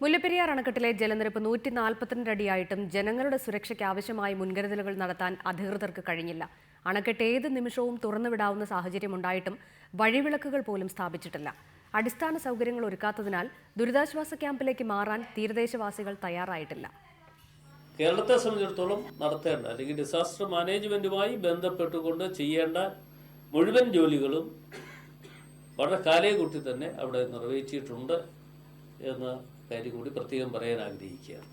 മുല്ലപ്പെരിയാർ അണക്കെട്ടിലെ ജലനിരപ്പ് 142 അടിയായിട്ടും ജനങ്ങളുടെ സുരക്ഷയ്ക്ക് ആവശ്യമായ മുൻകരുതലുകൾ നടത്താൻ അധികൃതർക്ക് കഴിഞ്ഞില്ല. അണക്കെട്ട് ഏത് നിമിഷവും തുറന്നുവിടാവുന്ന സാഹചര്യമുണ്ടായിട്ടും വഴിവിളക്കുകൾ പോലും സ്ഥാപിച്ചിട്ടില്ല. അടിസ്ഥാന സൗകര്യങ്ങൾ ഒരുക്കാത്തതിനാൽ ദുരിതാശ്വാസ ക്യാമ്പിലേക്ക് മാറാൻ തീരദേശവാസികൾ തയ്യാറായിട്ടില്ല. കേരളത്തെ സംബന്ധിച്ചിടത്തോളം നടത്തേണ്ട അല്ലെങ്കിൽ ഡിസാസ്റ്റർ മാനേജ്മെന്റുമായി ബന്ധപ്പെട്ടുകൊണ്ട് ചെയ്യേണ്ട മുഴുവൻ ജോലികളും വളരെ കാലയെക്കുട്ടി തന്നെ അവിടെ നിർവഹിച്ചിട്ടുണ്ട് എന്ന കാര്യം കൂടി പ്രത്യേകം പറയാൻ ആഗ്രഹിക്കുകയാണ്.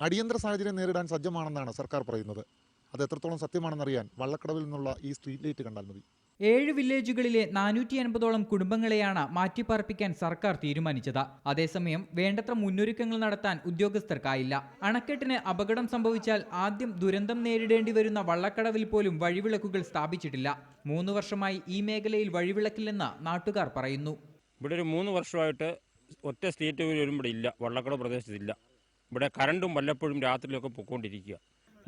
അടിയന്തര സാഹചര്യം നേരിടാൻ സജ്ജമാണെന്നാണ് സർക്കാർ പറയുന്നത്. അത് എത്രത്തോളം സത്യമാണെന്നറിയാൻ വള്ളക്കടവിൽ നിന്നുള്ള ഈ സ്ട്രീറ്റ് ലൈറ്റ് കണ്ടാൽ മതി. 7 വില്ലേജുകളിലെ 480ഓളം കുടുംബങ്ങളെയാണ് മാറ്റിപ്പാർപ്പിക്കാൻ സർക്കാർ തീരുമാനിച്ചത്. അതേസമയം വേണ്ടത്ര മുന്നൊരുക്കങ്ങൾ നടത്താൻ ഉദ്യോഗസ്ഥർക്കായില്ല. അണക്കെട്ടിന് അപകടം സംഭവിച്ചാൽ ആദ്യം ദുരന്തം നേരിടേണ്ടി വരുന്ന വള്ളക്കടവിൽ പോലും വഴിവിളക്കുകൾ സ്ഥാപിച്ചിട്ടില്ല. 3 വർഷമായി ഈ മേഖലയിൽ വഴിവിളക്കില്ലെന്ന് നാട്ടുകാർ പറയുന്നു. ഇവിടെ ഒരു 3 വർഷമായിട്ട് ഒറ്റ സ്ട്രീറ്റ് പോലും ഇവിടെ ഇല്ല. വള്ളക്കടവ് പ്രദേശത്തില്ല. ഇവിടെ കറണ്ടും വല്ലപ്പോഴും രാത്രിയിലൊക്കെ പൊയ്ക്കൊണ്ടിരിക്കുക.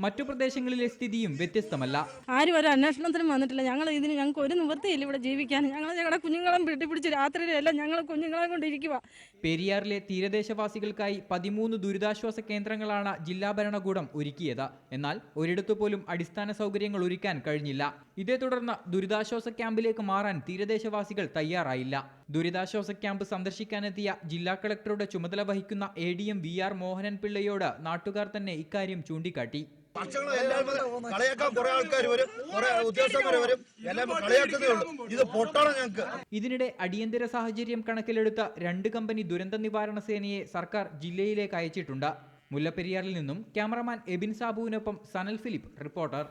മറ്റു പ്രദേശങ്ങളിലെ സ്ഥിതിയും വ്യത്യസ്തമല്ല. ആരും ഒരു അന്വേഷണത്തിനും വന്നിട്ടില്ല. ഞങ്ങൾക്ക് ഒരു നിവൃത്തിയില്ല ഇവിടെ ജീവിക്കാൻ. ഞങ്ങളുടെ കുഞ്ഞുങ്ങളെ പിടിച്ച് രാത്രിയിലെല്ലാം ഞങ്ങൾ കുഞ്ഞുങ്ങളെ കൊണ്ടിരിക്കുക. പെരിയാറിലെ തീരദേശവാസികൾക്കായി 13 ദുരിതാശ്വാസ കേന്ദ്രങ്ങളാണ് ജില്ലാ ഭരണകൂടം ഒരുക്കിയത്. എന്നാൽ ഒരിടത്തു പോലും അടിസ്ഥാന സൗകര്യങ്ങൾ ഒരുക്കാൻ കഴിഞ്ഞില്ല. ഇതേ തുടർന്ന് ദുരിതാശ്വാസ ക്യാമ്പിലേക്ക് മാറാൻ തീരദേശവാസികൾ തയ്യാറായില്ല. ദുരിതാശ്വാസ ക്യാമ്പ് സന്ദർശിക്കാനെത്തിയ ജില്ലാ കളക്ടറുടെ ചുമതല വഹിക്കുന്ന ADM VR മോഹനൻ പിള്ളയോട് നാട്ടുകാർ തന്നെ ഇക്കാര്യം ചൂണ്ടിക്കാട്ടി. ഇതിനിടെ അടിയന്തര സാഹചര്യം കണക്കിലെടുത്ത 2 കമ്പനി ദുരന്ത നിവാരണ സേനയെ സർക്കാർ ജില്ലയിലേക്ക് അയച്ചിട്ടുണ്ട്. മുല്ലപ്പെരിയാറിൽ നിന്നും ക്യാമറമാൻ എബിൻ സാബുവിനൊപ്പം സനൽ ഫിലിപ്പ്, റിപ്പോർട്ടർ.